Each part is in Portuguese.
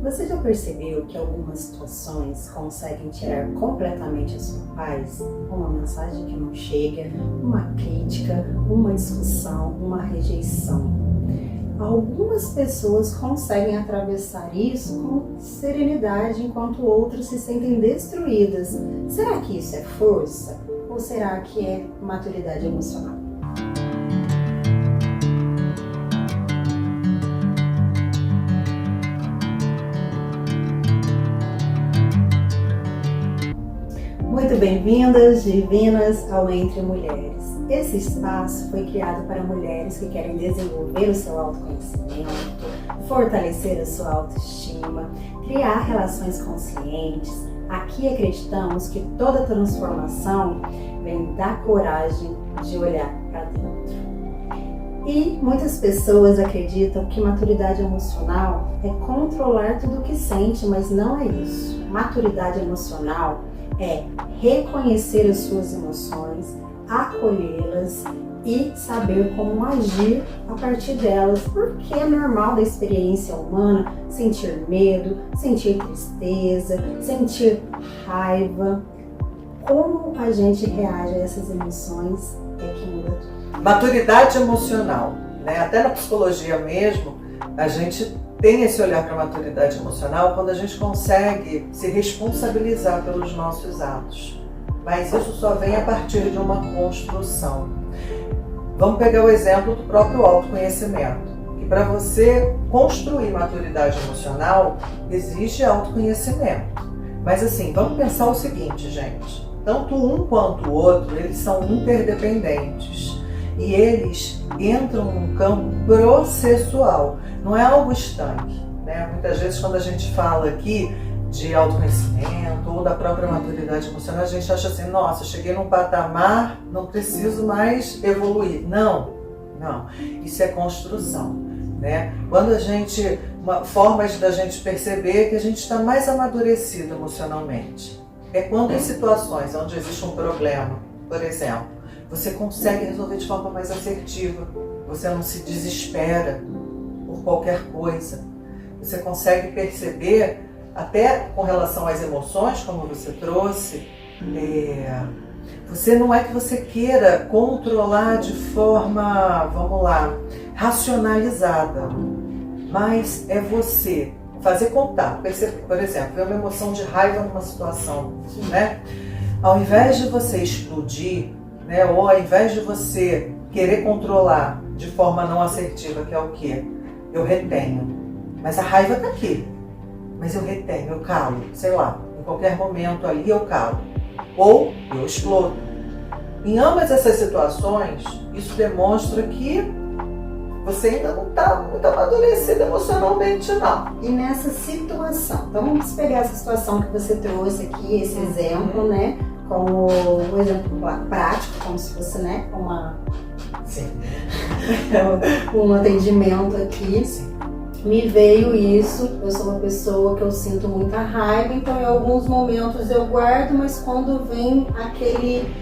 Você já percebeu que algumas situações conseguem tirar completamente a sua paz? Uma mensagem que não chega, uma crítica, uma discussão, uma rejeição. Algumas pessoas conseguem atravessar isso com serenidade, enquanto outras se sentem destruídas. Será que isso é força? Ou será que é maturidade emocional? Muito bem-vindas, divinas, ao Entre Mulheres. Esse espaço foi criado para mulheres que querem desenvolver o seu autoconhecimento, fortalecer a sua autoestima, criar relações conscientes. Aqui acreditamos que toda transformação vem da coragem de olhar para dentro. E muitas pessoas acreditam que maturidade emocional é controlar tudo o que sente, mas não é isso. Maturidade emocional é reconhecer as suas emoções, acolhê-las e saber como agir a partir delas, porque é normal da experiência humana sentir medo, sentir tristeza, sentir raiva. Como a gente reage a essas emoções é que muda tudo. Maturidade emocional, né? Até na psicologia mesmo, a gente tem esse olhar para a maturidade emocional quando a gente consegue se responsabilizar pelos nossos atos. Mas isso só vem a partir de uma construção. Vamos pegar o exemplo do próprio autoconhecimento. E para você construir maturidade emocional, exige autoconhecimento. Mas assim, vamos pensar o seguinte, gente. Tanto um quanto o outro, eles são interdependentes. E eles entram num campo processual, não é algo estanque, né? Muitas vezes quando a gente fala aqui de autoconhecimento ou da própria maturidade emocional, a gente acha assim, nossa, cheguei num patamar, não preciso mais evoluir. Não, isso é construção, né? Quando a gente, formas da gente perceber que a gente está mais amadurecido emocionalmente, é quando em situações onde existe um problema, por exemplo, você consegue resolver de forma mais assertiva, você não se desespera por qualquer coisa, você consegue perceber, até com relação às emoções, como você trouxe, você não é que você queira controlar de forma, vamos lá, racionalizada, mas é você fazer contato, perceber, por exemplo, ver uma emoção de raiva numa situação, né? Ao invés de você explodir, né, ou ao invés de você querer controlar de forma não assertiva, que é o quê? Eu retenho. Mas a raiva está aqui. Mas eu retenho, eu calo, sei lá, em qualquer momento ali eu calo. Ou eu explodo. Em ambas essas situações, isso demonstra que você ainda não está muito amadurecido emocionalmente, não. E nessa situação, então vamos pegar essa situação que você trouxe aqui, esse exemplo, né? Como um exemplo prático, como se fosse, né, um atendimento aqui. Sim. Me veio isso, eu sou uma pessoa que eu sinto muita raiva, então em alguns momentos eu guardo, mas quando vem aquele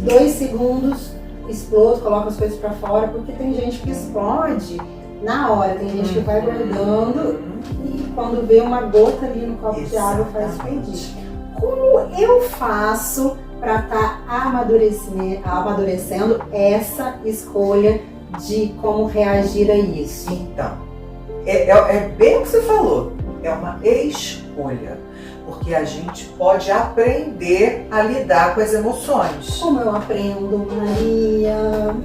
2 segundos, explodo, coloco as coisas pra fora, porque tem gente que explode na hora, tem gente que vai guardando e quando vê uma gota ali no copo de água faz explodir. Como eu faço para estar amadurecendo essa escolha de como reagir a isso? Então, é bem o que você falou, é uma escolha, porque a gente pode aprender a lidar com as emoções. Como eu aprendo, Maria?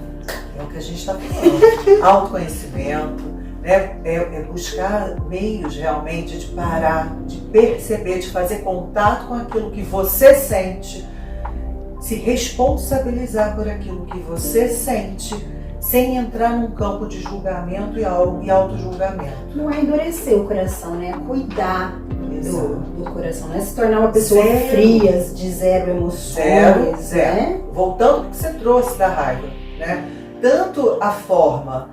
É o que a gente está falando, autoconhecimento, né? É buscar meios realmente de parar, de perceber, de fazer contato com aquilo que você sente, se responsabilizar por aquilo que você sente, sem entrar num campo de julgamento e auto-julgamento. Não é endurecer o coração, né? É cuidar do coração, não é se tornar uma pessoa fria, de zero emoções. Zero. Né? Voltando ao que você trouxe da raiva, né? Tanto a forma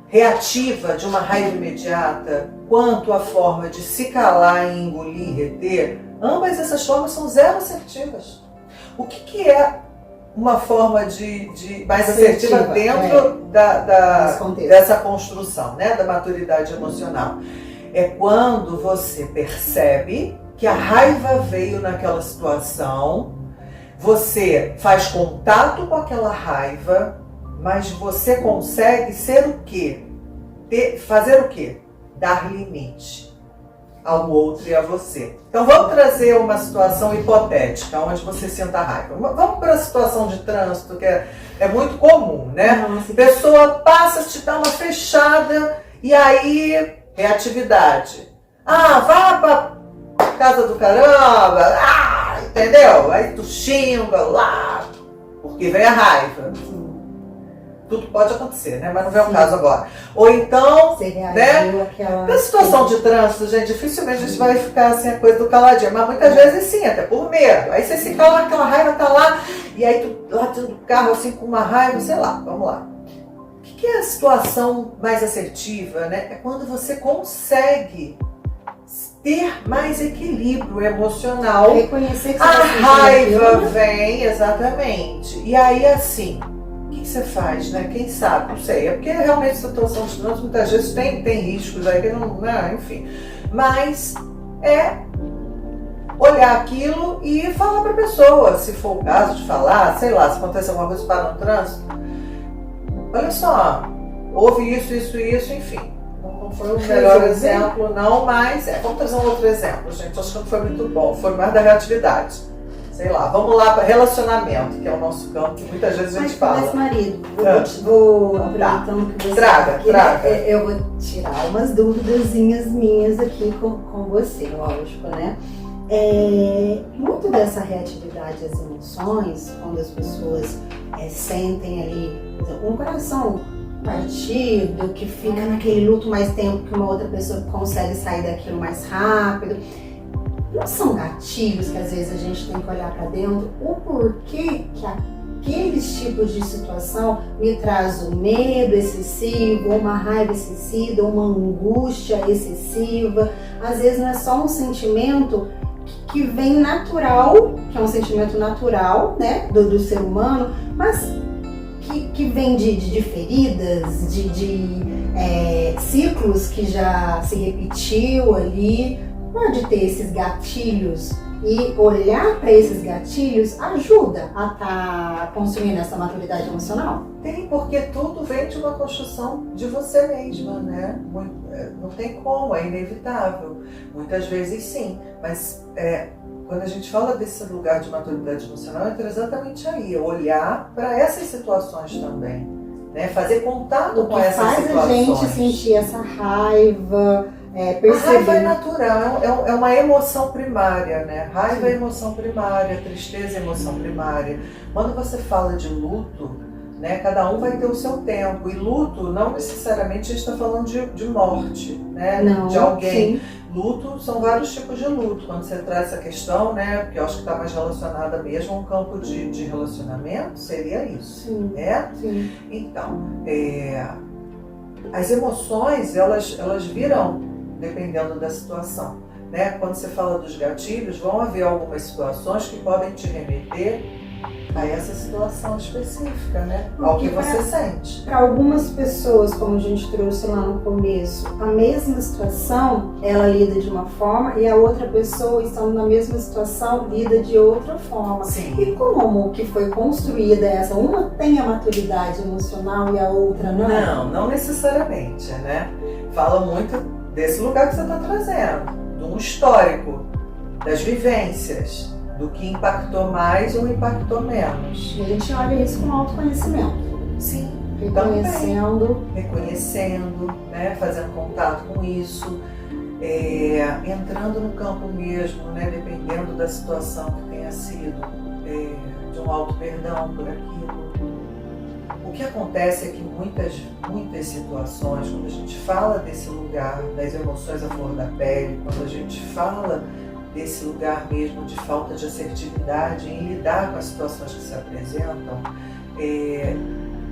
reativa de uma raiva imediata, quanto a forma de se calar e engolir e reter, ambas essas formas são zero assertivas. O que é uma forma de mais assertiva dentro dessa construção, né, da maturidade emocional? É quando você percebe que a raiva veio naquela situação, você faz contato com aquela raiva, mas você consegue ser o quê? Fazer o quê? Dar limite ao outro e a você. Então vamos trazer uma situação hipotética, onde você sinta raiva. Vamos para a situação de trânsito, que é muito comum, né? Nossa. A pessoa passa, te dá uma fechada, e aí é atividade. Ah, vá pra casa do caramba, entendeu? Aí tu xinga lá, porque vem a raiva. Tudo pode acontecer, né? Mas não vem o caso agora. Ou então, Você reagiu né? àquela... Na situação de trânsito, gente, dificilmente a gente vai ficar assim, a coisa do caladinho. Mas muitas vezes sim, até por medo. Aí você se cala, aquela raiva tá lá, e aí tu lá dentro do carro, assim, com uma raiva, sei lá, vamos lá. O que é a situação mais assertiva, né? É quando você consegue ter mais equilíbrio emocional. Reconhecer que você A tá sentindo raiva aquilo, né? vem, exatamente. E aí, assim, o que você faz, né? Quem sabe? Não sei. É porque realmente a situação de trânsito muitas vezes tem riscos aí que não, né? Enfim. Mas é olhar aquilo e falar para a pessoa, se for o caso de falar, sei lá, se acontece alguma coisa para no trânsito. Olha só, houve isso, enfim. Não foi o melhor exemplo, não, mas vamos trazer um outro exemplo, gente. Acho que não foi muito bom, foi mais da reatividade. Sei lá, vamos lá para relacionamento, que é o nosso campo, que muitas vezes a gente fala. Mas, marido, vou aproveitando que você traga, tá aqui, traga. Eu vou tirar umas duvidazinhas minhas aqui com você, lógico, né? Muito dessa reatividade às emoções, quando as pessoas sentem ali, por exemplo, um coração partido, que fica naquele luto mais tempo que uma outra pessoa consegue sair daquilo mais rápido. Não são gatilhos que às vezes a gente tem que olhar para dentro, o porquê que aqueles tipos de situação me traz um medo excessivo, uma raiva excessiva, uma angústia excessiva. Às vezes não é só um sentimento que vem natural, que é um sentimento natural, né, do ser humano, mas que vem de feridas, de ciclos que já se repetiu ali. Pode ter esses gatilhos e olhar para esses gatilhos ajuda a estar construindo essa maturidade emocional? Tem, porque tudo vem de uma construção de você mesma, né? Não tem como, é inevitável. Muitas vezes sim, mas quando a gente fala desse lugar de maturidade emocional, entra exatamente aí, olhar para essas situações também, né? Fazer contato com essas situações. Faz a gente sentir essa raiva, perceber. A raiva é natural, é uma emoção primária, né? Raiva é emoção primária, tristeza é emoção primária. Quando você fala de luto, né, cada um vai ter o seu tempo. E luto não necessariamente está falando de morte, né? Não, de alguém. sim. Luto são vários tipos de luto. Quando você traz essa questão, né, porque eu acho que está mais relacionada mesmo a um campo de relacionamento, seria isso. Sim, né? sim. Então, as emoções, elas virão dependendo da situação, né? Quando você fala dos gatilhos, vão haver algumas situações que podem te remeter a essa situação específica, né? Ao que você sente. Para algumas pessoas, como a gente trouxe lá no começo, a mesma situação, ela lida de uma forma e a outra pessoa, estando na mesma situação, lida de outra forma. Sim. E como que foi construída essa? Uma tem a maturidade emocional e a outra não? Não necessariamente, né? Fala muito desse lugar que você está trazendo, de um histórico, das vivências, do que impactou mais ou impactou menos. E a gente olha isso com autoconhecimento. Sim, reconhecendo, né, fazendo contato com isso, entrando no campo mesmo, né, dependendo da situação que tenha sido, de um auto-perdão por aquilo. O que acontece é que muitas situações, quando a gente fala desse lugar das emoções à flor da pele, quando a gente fala desse lugar mesmo de falta de assertividade em lidar com as situações que se apresentam,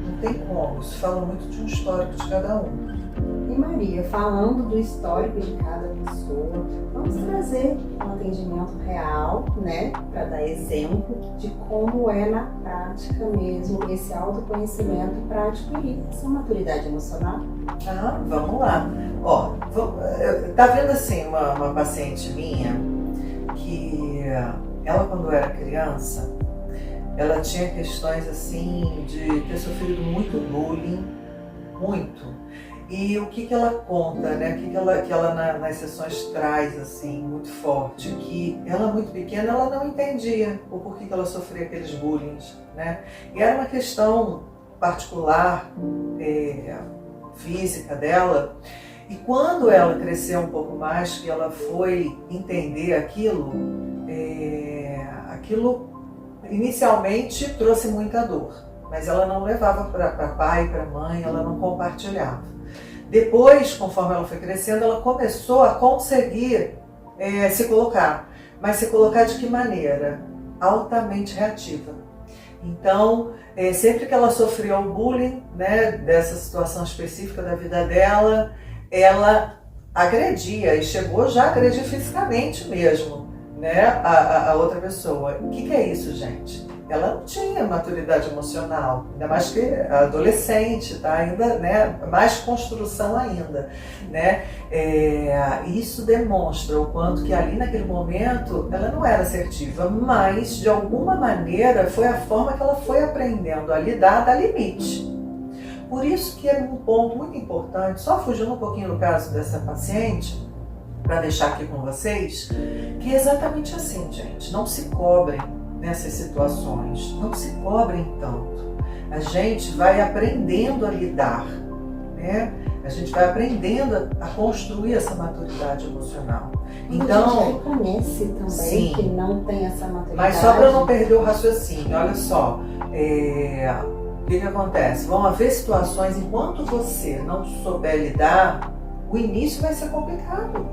não tem como, isso fala muito de um histórico de cada um. e Maria, falando do histórico de cada pessoa, vamos trazer um atendimento real, né, para dar exemplo de como é na prática mesmo esse autoconhecimento para adquirir essa maturidade emocional. Vamos lá. Ó, tá vendo assim uma paciente minha que ela, quando era criança, ela tinha questões assim de ter sofrido muito bullying, muito. E o que ela conta, né? O que ela nas sessões traz assim muito forte, que ela muito pequena ela não entendia o porquê que ela sofria aqueles bullying, né? E era uma questão particular, física dela. E quando ela cresceu um pouco mais, que ela foi entender aquilo, aquilo inicialmente trouxe muita dor, mas ela não levava para pai, para mãe, ela não compartilhava. Depois, conforme ela foi crescendo, ela começou a conseguir se colocar, mas se colocar de que maneira? Altamente reativa. Então, sempre que ela sofreu o bullying, né, dessa situação específica da vida dela, ela agredia e chegou já a agredir fisicamente mesmo, né, a outra pessoa. O que é isso, gente? Ela não tinha maturidade emocional, ainda mais que adolescente, tá? Ainda, né, mais construção ainda, né? Isso demonstra o quanto que ali naquele momento ela não era assertiva, mas de alguma maneira foi a forma que ela foi aprendendo a lidar, a dar limite. Por isso que é um ponto muito importante, só fugindo um pouquinho do caso dessa paciente, para deixar aqui com vocês, que é exatamente assim, gente, não se cobrem nessas situações, não se cobrem tanto. A gente vai aprendendo a lidar, né? A gente vai aprendendo a construir essa maturidade emocional. Então, a gente reconhece também, sim, que não tem essa maturidade. Mas só para não perder o raciocínio, olha só, o que acontece? Vão haver situações, enquanto você não souber lidar, o início vai ser complicado.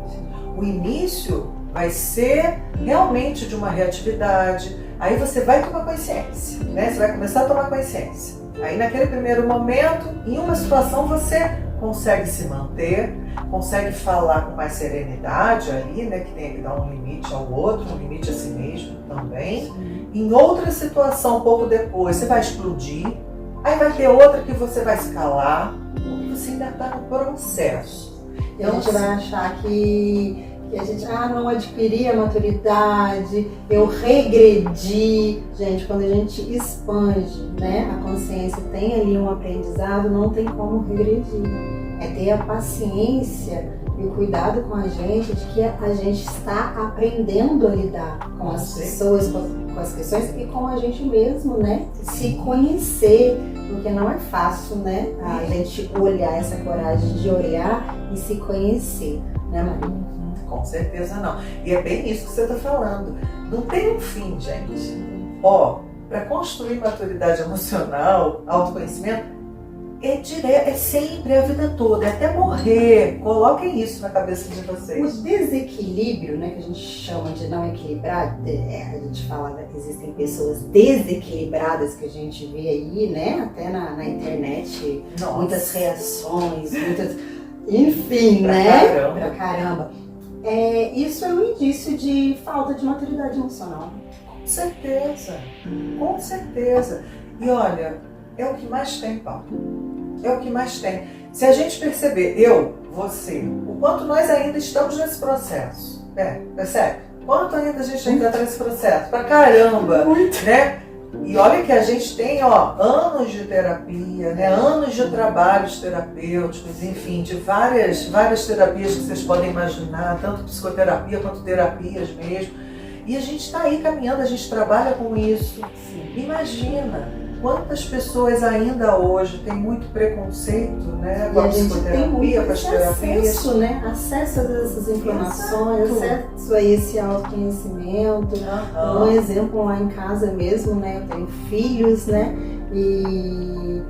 O início vai ser realmente de uma reatividade. Aí você vai tomar consciência, né? Você vai começar a tomar consciência. Aí naquele primeiro momento, em uma situação você consegue se manter, consegue falar com mais serenidade ali, né? Que tem que dar um limite ao outro, um limite a si mesmo também. Sim. Em outra situação, um pouco depois, você vai explodir. Aí vai ter outra que você vai se calar, porque você ainda está no processo. E a gente vai achar que a gente não adquiri a maturidade, eu regredi. Gente, quando a gente expande, né, a consciência, tem ali um aprendizado, não tem como regredir. É ter a paciência e o cuidado com a gente de que a gente está aprendendo a lidar com as pessoas, com as questões e com a gente mesmo, né? Se conhecer, porque não é fácil, né? A gente olhar, essa coragem de olhar e se conhecer, né, Maria? Com certeza não. E é bem isso que você está falando. Não tem um fim, gente. Para construir maturidade emocional, autoconhecimento, é sempre a vida toda, é até morrer. Coloquem isso na cabeça de vocês. O desequilíbrio, né, que a gente chama de não equilibrado, a gente fala que existem pessoas desequilibradas que a gente vê aí, né, até na internet. Nossa. Muitas reações, enfim, né? Pra caramba. Isso é um indício de falta de maturidade emocional. Com certeza, com certeza. E olha, é o que mais tem, Paulo. É o que mais tem. Se a gente perceber, eu, você, o quanto nós ainda estamos nesse processo, percebe? Quanto ainda a gente tem que entrar nesse processo? Pra caramba, muito, né? E olha que a gente tem, anos de terapia, né? Anos de trabalhos terapêuticos, enfim, de várias terapias que vocês podem imaginar, tanto psicoterapia quanto terapias mesmo. E a gente está aí caminhando, a gente trabalha com isso. Sim. Imagina quantas pessoas ainda hoje têm muito preconceito, né, com a psicoterapia, com as terapias. Acesso, né? Acesso a essas informações, acesso a esse autoconhecimento. Um exemplo lá em casa mesmo, né? Eu tenho filhos, né? E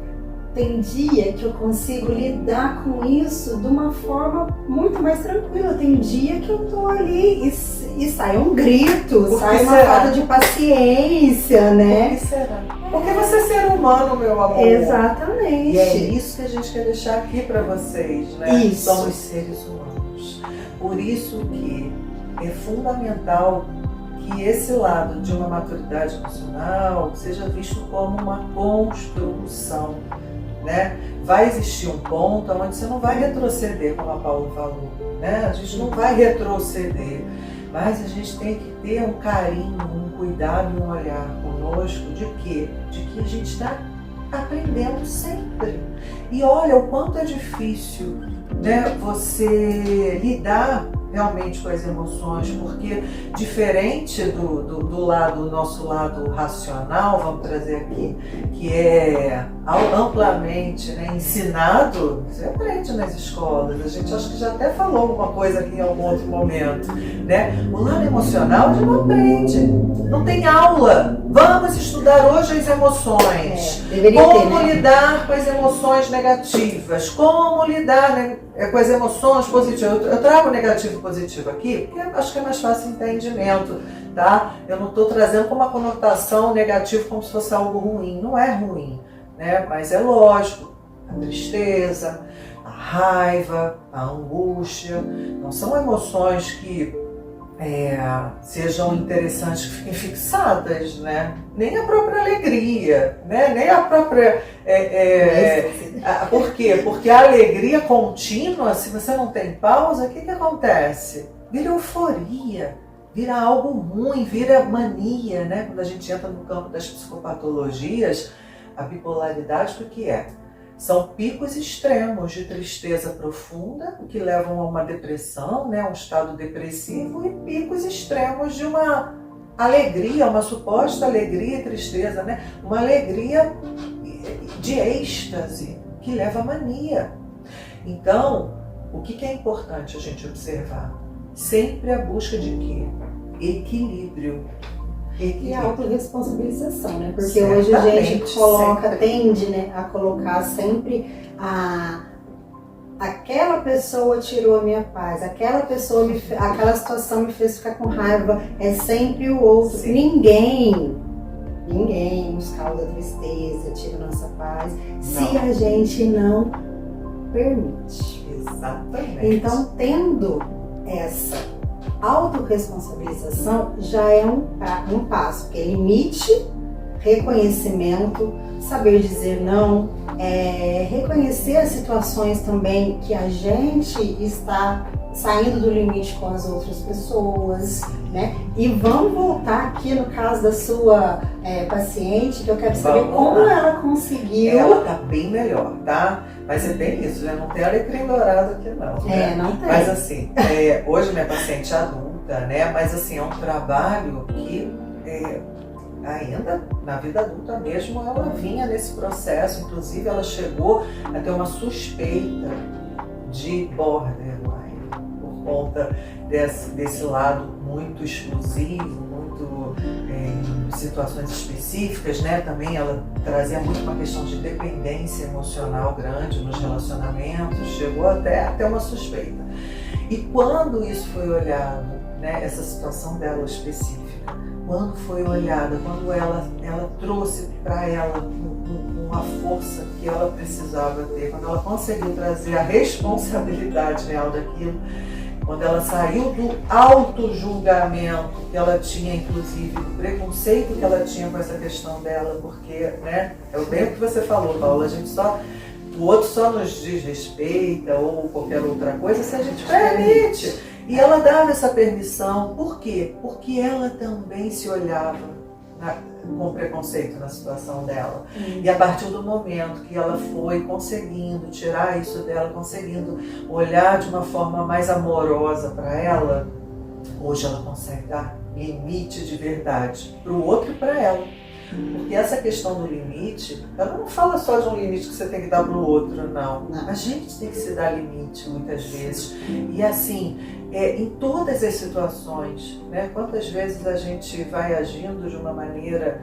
tem dia que eu consigo lidar com isso de uma forma muito mais tranquila. Tem dia que eu tô ali e sai um grito, sai uma falta de paciência, né? Por que será? Porque você é ser humano, meu amor. Exatamente. E é isso que a gente quer deixar aqui para vocês, né? Isso. Somos seres humanos. Por isso que é fundamental que esse lado de uma maturidade emocional seja visto como uma construção, né? Vai existir um ponto onde você não vai retroceder, como a Paula falou, né? A gente não vai retroceder, mas a gente tem que ter um carinho, um cuidado e um olhar conosco de quê? De que a gente está aprendendo sempre. E olha o quanto é difícil, né, você lidar realmente com as emoções, porque diferente do nosso lado racional, vamos trazer aqui, que é amplamente, né, ensinado, você aprende nas escolas, a gente acho que já até falou alguma coisa aqui em algum outro momento, né? O lado emocional a gente não aprende, não tem aula. Vamos estudar hoje as emoções, como lidar com as emoções negativas, como lidar, né, com as emoções positivas. Eu trago negativo e positivo aqui, porque eu acho que é mais fácil entendimento, tá? Eu não estou trazendo como uma conotação negativa como se fosse algo ruim. Não é ruim, né? Mas é lógico, a tristeza, a raiva, a angústia, não são emoções que sejam interessantes, que fiquem fixadas, né? Nem a própria alegria, né? Nem a própria... Por quê? Porque a alegria contínua, se você não tem pausa, o que acontece? Vira euforia, vira algo ruim, vira mania, né? Quando a gente entra no campo das psicopatologias, a bipolaridade, o que é? São picos extremos de tristeza profunda, que levam a uma depressão, né, um estado depressivo, e picos extremos de uma alegria, uma suposta alegria e tristeza, né, uma alegria de êxtase, que leva à mania. Então, o que é importante a gente observar? Sempre a busca de quê? Equilíbrio. E a autorresponsabilização, né? Porque certamente, hoje a gente coloca, tende, né, a colocar sempre aquela pessoa tirou a minha paz, aquela situação me fez ficar com raiva, é sempre o outro. Sim. Ninguém nos causa tristeza, tira nossa paz, se a gente não permite. Exatamente. Então, tendo essa autorresponsabilização já é um passo, que é limite, reconhecimento, saber dizer não, reconhecer as situações também que a gente está saindo do limite com as outras pessoas, né? E vamos voltar aqui no caso da sua paciente, que eu quero saber como ela conseguiu. Ela tá bem melhor, tá? Mas é bem isso, já não tem alecrim dourado aqui não, né? Não tem. Mas assim, hoje minha paciente é adulta, né? Mas assim, é um trabalho que ainda na vida adulta mesmo ela vinha nesse processo, inclusive ela chegou a ter uma suspeita de borderline, por conta desse lado muito explosivo, muito em situações específicas, né? Também ela trazia muito uma questão de dependência emocional grande nos relacionamentos, chegou até a ter uma suspeita. E quando isso foi olhado, né, essa situação dela específica, quando foi olhada, quando ela trouxe para ela uma força que ela precisava ter, quando ela conseguiu trazer a responsabilidade real daquilo, quando ela saiu do auto-julgamento que ela tinha, inclusive, do preconceito que ela tinha com essa questão dela, porque, né, é o bem que você falou, Paula, o outro só nos desrespeita ou qualquer outra coisa se a gente permite. E ela dava essa permissão, por quê? Porque ela também se olhava com preconceito na situação dela. E a partir do momento que ela foi conseguindo tirar isso dela, conseguindo olhar de uma forma mais amorosa para ela, hoje ela consegue dar limite de verdade para o outro e para ela. Porque essa questão do limite, ela não fala só de um limite que você tem que dar para o outro, não. A gente tem que se dar limite muitas vezes. E assim, em todas as situações, né? Quantas vezes a gente vai agindo de uma maneira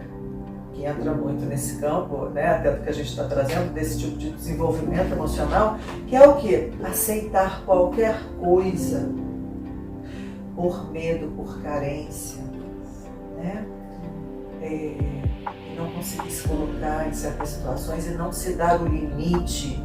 que entra muito nesse campo, né? Até do que a gente está trazendo, desse tipo de desenvolvimento emocional, que é o quê? Aceitar qualquer coisa por medo, por carência, né? não conseguir se colocar em certas situações e não se dar o limite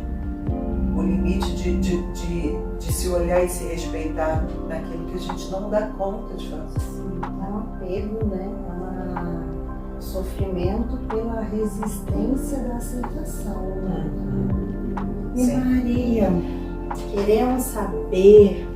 de se olhar e se respeitar naquilo que a gente não dá conta de fazer. É um apego, né? É um sofrimento pela resistência da aceitação. Né? E Maria, queremos saber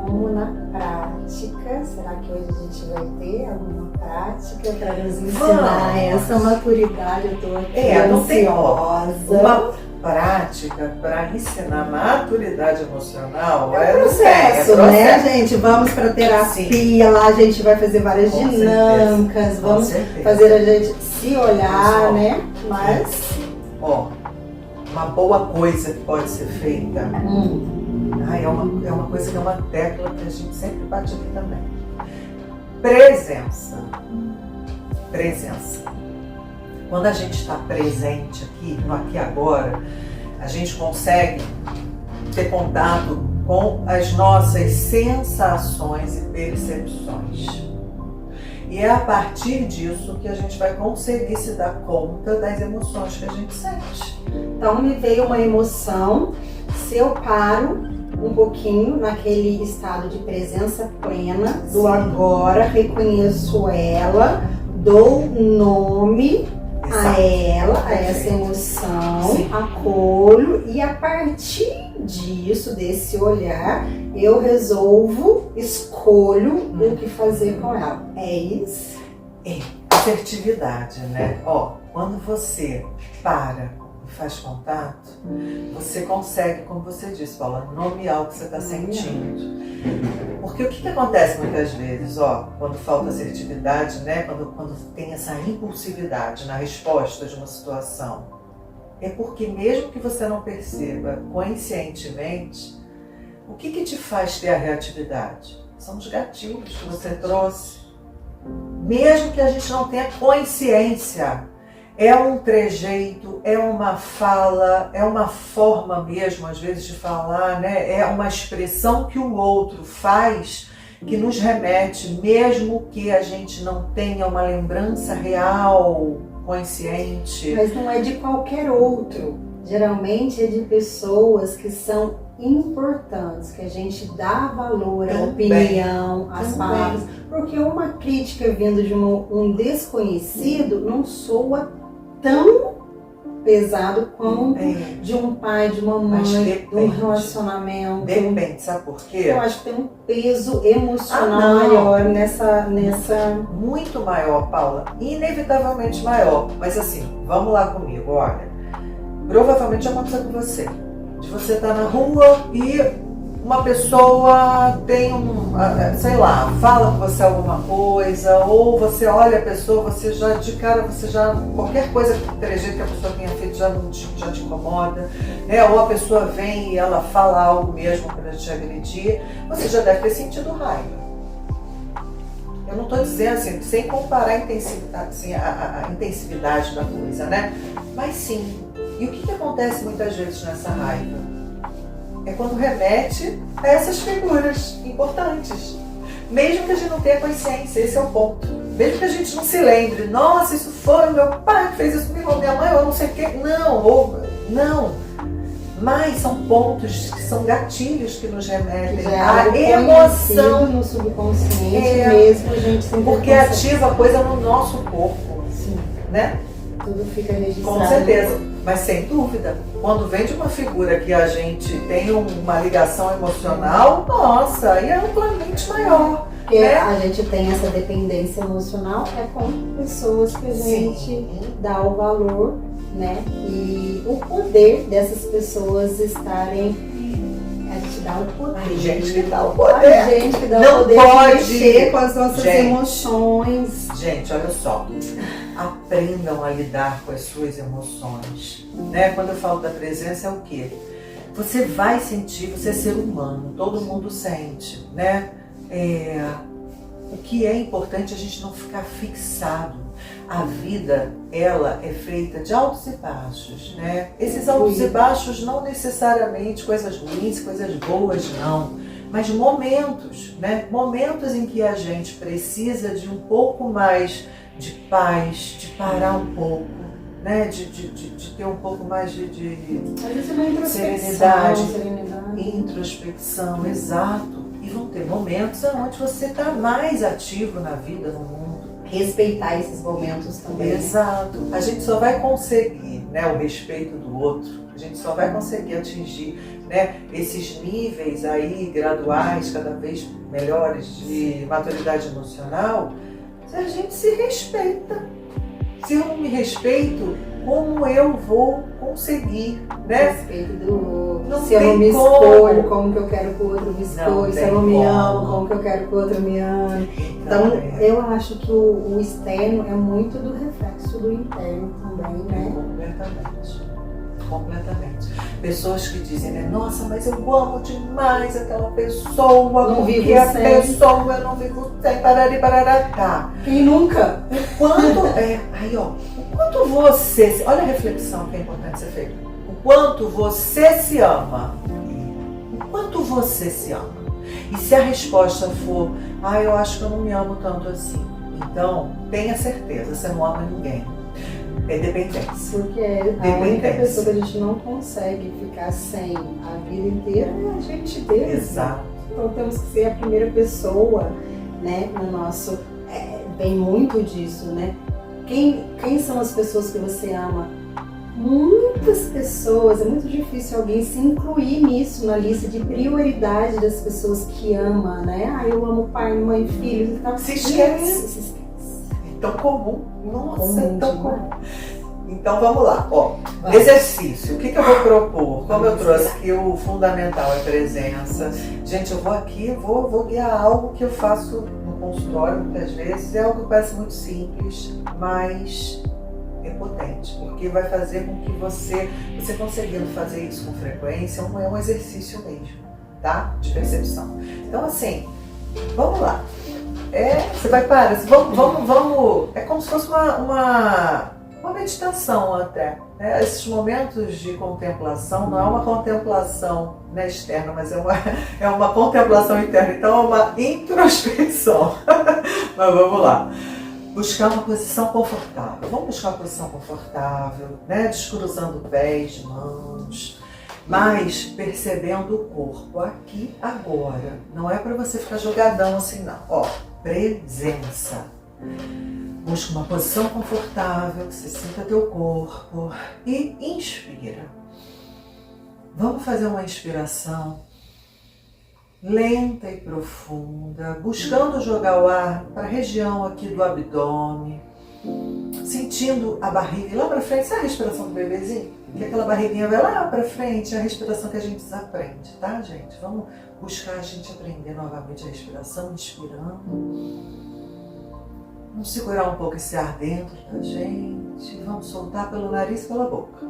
como na prática, será que hoje a gente vai ter alguma prática para nos ensinar essa maturidade? Eu estou aqui não tem ansiosa. Uma prática para ensinar maturidade emocional é um processo, né, gente? Vamos para terapia, lá a gente vai fazer várias dinâmicas, vamos fazer a gente se olhar, né? Mas... uma boa coisa que pode ser feita... é uma coisa que é uma tecla que a gente sempre bate aqui também. Presença. Quando a gente está presente aqui, no aqui e agora, a gente consegue ter contato com as nossas sensações e percepções. E é a partir disso que a gente vai conseguir se dar conta das emoções que a gente sente. Então me veio uma emoção, se eu paro um pouquinho naquele estado de presença plena do agora, reconheço ela, dou nome a ela, a essa emoção, acolho e a partir disso, desse olhar, eu resolvo, escolho o que fazer com ela. É isso? É assertividade, né? Quando você para e faz contato, você consegue, como você disse, Paula, nomear o que você está sentindo. Porque o que acontece muitas vezes, quando falta assertividade, né? Quando tem essa impulsividade na resposta de uma situação, é porque mesmo que você não perceba conscientemente, o que te faz ter a reatividade? São os gatilhos que você trouxe. Mesmo que a gente não tenha consciência, é um trejeito, é uma fala, é uma forma mesmo, às vezes, de falar, né? É uma expressão que o outro faz que nos remete, mesmo que a gente não tenha uma lembrança real, consciente. Mas não é de qualquer outro. Geralmente é de pessoas que são importantes, que a gente dá valor à opinião, às palavras. Porque uma crítica vindo de um desconhecido não soa tão pesado como de um pai, de uma mãe, de um relacionamento. Depende, sabe por quê? Eu acho que tem um peso emocional maior nessa... Muito maior, Paula. Inevitavelmente maior. Mas assim, vamos lá comigo, olha. Provavelmente já aconteceu com você. De você estar na rua e uma pessoa tem fala com você alguma coisa, ou você olha a pessoa, você já, de cara, qualquer coisa, trejeito que a pessoa tenha feito já te incomoda, né? Ou a pessoa vem e ela fala algo mesmo para te agredir, você já deve ter sentido raiva. Eu não estou dizendo assim, sem comparar a intensividade da coisa, né? Mas sim. E o que acontece muitas vezes nessa raiva? É quando remete a essas figuras importantes. Mesmo que a gente não tenha consciência, esse é o ponto. Mesmo que a gente não se lembre, nossa, isso foi o meu pai que fez isso comigo, minha mãe, ou não sei o quê. Não. Mas são pontos que são gatilhos que nos remetem à emoção. No subconsciente mesmo, a gente sempre porque ativa coisa no nosso corpo. Sim. Né? Tudo fica registrado. Com certeza, mas sem dúvida, quando vem de uma figura que a gente tem uma ligação emocional, nossa, aí é amplamente maior. Porque a gente tem essa dependência emocional com pessoas que a gente dá o valor, né? E o poder dessas pessoas estarem... A gente dá o poder. A gente que dá o poder. A gente que dá o poder de mexer com as nossas emoções. Gente, olha só. Aprendam a lidar com as suas emoções. Né? Quando eu falo da presença, é o quê? Você vai sentir, você é ser humano, todo mundo sente, né? O que é importante é a gente não ficar fixado. A vida, ela é feita de altos e baixos, né? Esses altos e baixos não necessariamente coisas ruins, coisas boas, não. Mas momentos, né? Momentos em que a gente precisa de um pouco mais de paz, de parar um pouco, né? De ter um pouco mais de serenidade, introspecção, exato. E vão ter momentos onde você está mais ativo na vida, no mundo. Respeitar esses momentos também. Exato. A gente só vai conseguir, né, o respeito do outro, a gente só vai conseguir atingir, né, esses níveis aí graduais, cada vez melhores de maturidade emocional, se a gente se respeita. Se eu não me respeito, como eu vou conseguir, né? Respeito do outro. Não se eu não me escolho, como que eu quero que o outro me escolha. Se eu não me amo, como que eu quero que o outro me ame. Então, eu acho que o externo é muito do reflexo do interno também, né? Completamente. Pessoas que dizem, né? Nossa, mas eu amo demais aquela pessoa, não porque vivo a sem. pessoa eu não vivo sem, parari, parará. Quem nunca? O quanto, aí ó, o quanto você, olha a reflexão que é importante ser feita. O quanto você se ama. O quanto você se ama. E se a resposta for, eu acho que eu não me amo tanto assim. Então, tenha certeza, você não ama ninguém. É dependência. Porque a única pessoa que a gente não consegue ficar sem a vida inteira é a gente mesmo. Exato. Então temos que ser a primeira pessoa, né, no nosso... vem muito disso, né? Quem são as pessoas que você ama? Muitas pessoas, é muito difícil alguém se incluir nisso, na lista de prioridade das pessoas que ama, né? Eu amo pai, mãe, filhos e tal. Se esquece. Tão comum, nossa, é tão comum. Então vamos lá, ó. Exercício, o que eu vou propor? Como eu trouxe que o fundamental é presença, gente, eu vou aqui, vou guiar algo que eu faço no consultório muitas vezes, é algo que parece muito simples, mas é potente, porque vai fazer com que você conseguindo fazer isso com frequência, é um exercício mesmo, tá? De percepção. Então assim, vamos lá. Você vai parar, vamos. É como se fosse uma meditação até. Né? Esses momentos de contemplação não é uma contemplação, né, externa, mas é uma contemplação interna. Então é uma introspecção. Mas vamos lá. Buscar uma posição confortável. Vamos buscar uma posição confortável, né? Descruzando pés, mãos. Mas percebendo o corpo aqui, agora. Não é para você ficar jogadão assim, não. Ó, presença. Busca uma posição confortável, que você sinta teu corpo. E inspira. Vamos fazer uma inspiração lenta e profunda, buscando jogar o ar para a região aqui do abdômen. Sentindo a barriga lá para frente. Sabe a respiração do bebezinho? Que aquela barriguinha vai lá para frente, é a respiração que a gente desaprende, tá, gente? Vamos buscar a gente aprender novamente a respiração, inspirando. Vamos segurar um pouco esse ar dentro da gente. Vamos soltar pelo nariz e pela boca.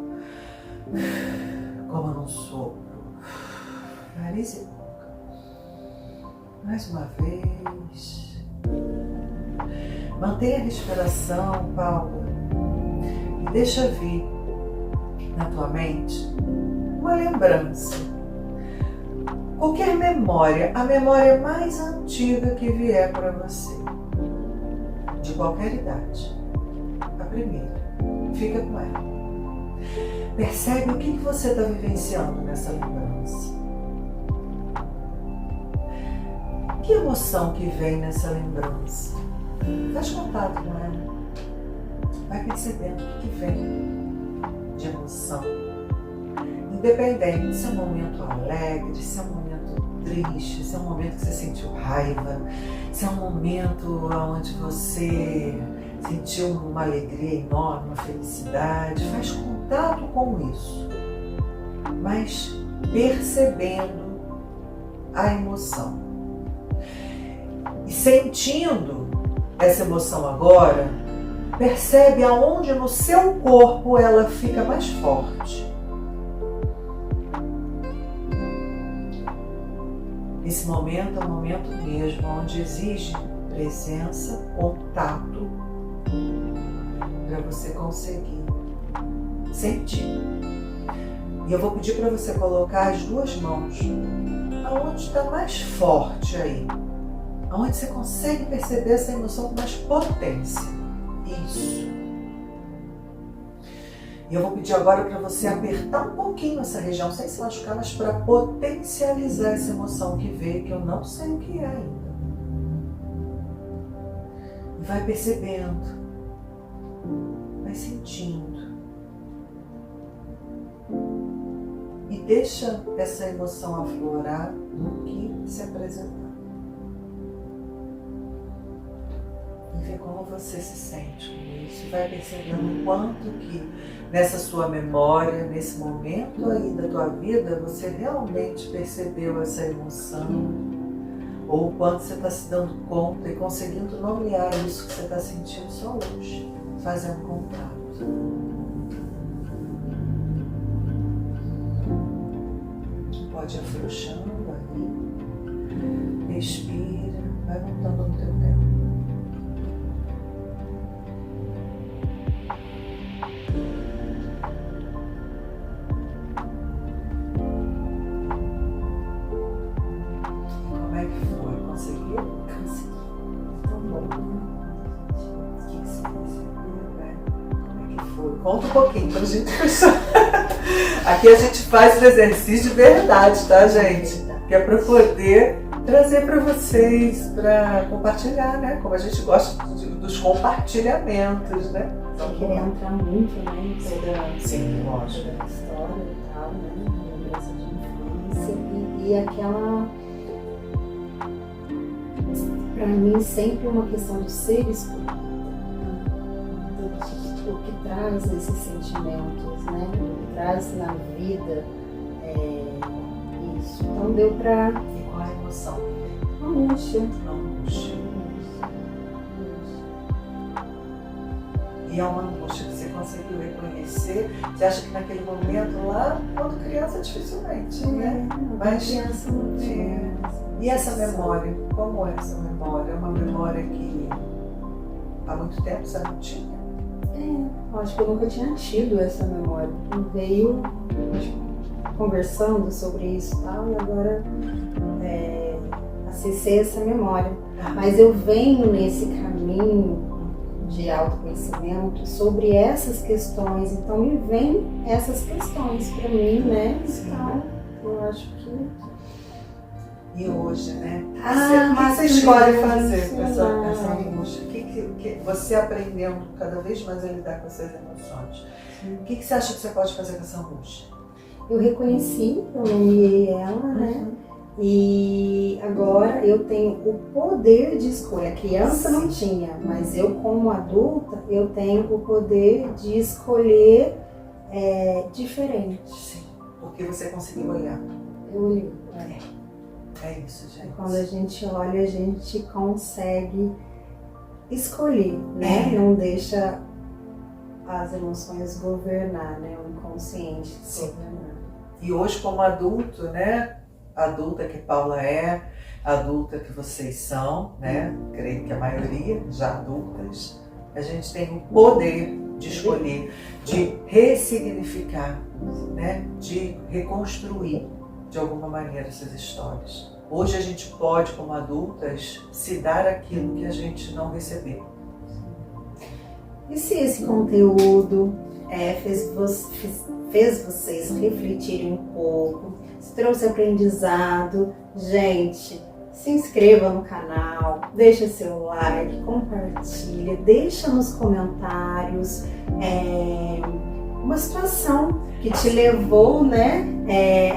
Como num sopro. Nariz e boca. Mais uma vez. Mantenha a respiração, Paulo. E deixa vir na tua mente uma lembrança. Qualquer memória, a memória mais antiga que vier para você. De qualquer idade. A primeira. Fica com ela. Percebe o que você está vivenciando nessa lembrança. Que emoção que vem nessa lembrança? Faz contato com ela. Vai percebendo o que vem de emoção. Independente se é um momento alegre, se é um momento triste, se é um momento que você sentiu raiva, se é um momento onde você sentiu uma alegria enorme, uma felicidade. Faz contato com isso, mas percebendo a emoção. E sentindo essa emoção agora, percebe aonde no seu corpo ela fica mais forte. Esse momento é um momento mesmo onde exige presença, contato, para você conseguir sentir. E eu vou pedir para você colocar as duas mãos aonde está mais forte aí, aonde você consegue perceber essa emoção com mais potência. Isso. E eu vou pedir agora para você apertar um pouquinho essa região, sem se machucar, mas para potencializar essa emoção que veio, que eu não sei o que é ainda. E vai percebendo, vai sentindo. E deixa essa emoção aflorar no que se apresentar. E vê como você se sente com isso. E vai percebendo o quanto que nessa sua memória, nesse momento aí da tua vida, você realmente percebeu essa emoção. Ou o quanto você está se dando conta e conseguindo nomear isso que você está sentindo só hoje. Fazendo contato. Pode ir afrouxando aí. Respira, vai voltando no teu tempo. Como é que foi? Conseguiu? Consegui. Tão bom, né? O que você percebeu, né? Como é que foi? Conta um pouquinho pra gente fechar. Aqui a gente faz o exercício de verdade, tá, gente? Que é para poder trazer para vocês, para compartilhar, né? Como a gente gosta dos compartilhamentos, né? Sem querer entrar muito, né? Em Sim, lógico. toda a história e tal, né? Lembrança de infância. E aquela, para mim, sempre uma questão de ser escolhido. O que traz esses sentimentos, né? O que traz na vida isso. Então deu para E qual a emoção? angústia. Angústia. E é uma angústia que você conseguiu reconhecer. Você acha que naquele momento lá, quando criança, dificilmente, né? Mas Criança não tem. E essa memória? Como é essa memória? É uma memória que há muito tempo você não tinha? Eu acho que eu nunca tinha tido essa memória. Veio conversando sobre isso e tal, e agora acessei essa memória. Mas eu venho nesse caminho de autoconhecimento sobre essas questões, então me vem essas questões para mim, né? Então, eu acho que... E hoje, né? Mas o que você escolhe fazer com essa angústia? O que você aprendendo cada vez mais a lidar com essas emoções? O que você acha que você pode fazer com essa angústia? Eu reconheci, eu nomeei ela, né? E agora eu tenho o poder de escolha. A criança não tinha, mas eu como adulta, eu tenho o poder de escolher diferente. Sim, porque você conseguiu olhar. Eu olhei. É isso, gente. Quando a gente olha, a gente consegue escolher, né? Não deixa as emoções governar, né? O inconsciente governar. E hoje, como adulto, né? Adulta que Paula é, adulta que vocês são, né? Creio que a maioria já adultas, a gente tem o poder de escolher, de ressignificar, né? De reconstruir de alguma maneira essas histórias. Hoje a gente pode, como adultas, se dar aquilo que a gente não recebeu. E se esse conteúdo fez vocês refletirem um pouco, se trouxe aprendizado, gente, se inscreva no canal, deixa seu like, compartilha, deixa nos comentários uma situação que te levou, né,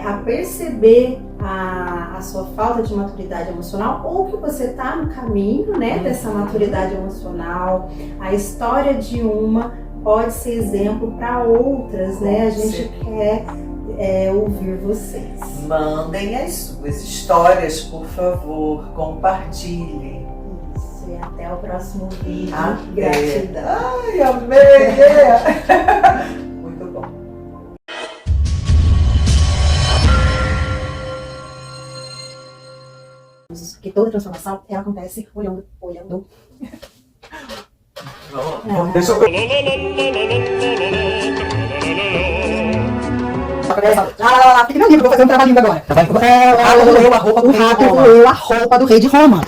a perceber a sua falta de maturidade emocional, ou que você está no caminho, né, dessa maturidade emocional. A história de uma pode ser exemplo para outras, né? A gente quer ouvir vocês. Mandem as suas histórias, por favor, compartilhem. Isso, e até o próximo vídeo. Gratidão. Ai, amei! Muito bom. Que toda transformação ela acontece olhando. Deixa eu... Fique meu amigo, vou fazer um trabalhinho agora. O rato roeu a roupa do rei de Roma.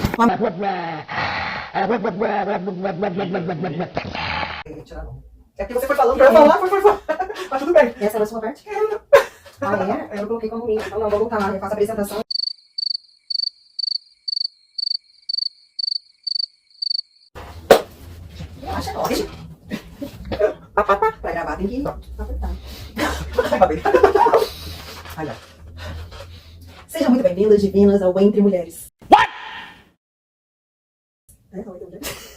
Tirar não. É porque você foi falando pra eu falar, foi. Mas tudo bem. Essa era a sua parte? Ah, é? Eu coloquei como minha. Então não, vou voltar. Eu faço a apresentação. Relaxa, não. Deixa. Pra gravar tem que apertar. Sejam muito bem-vindas, divinas, ao Entre Mulheres.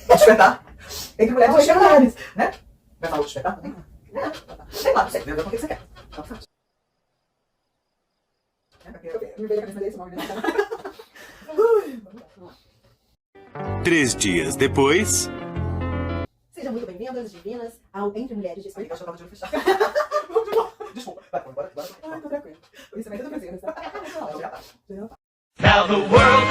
Despertar. Entre mulheres e mulheres, né? Vai falar de despertar também? Sei lá, não sei. Vê o que você quer. Tá fácil. Me veio a cabeça desse nome, né? 3 dias depois. Sejam muito bem-vindas, divinas, ao Entre Mulheres de Acho que eu Espírito. tava de olho fechado. Desculpa. Vai, bora. Ai, tô tranquilo. Isso é bem do prazer, tá? Já tá. Now the world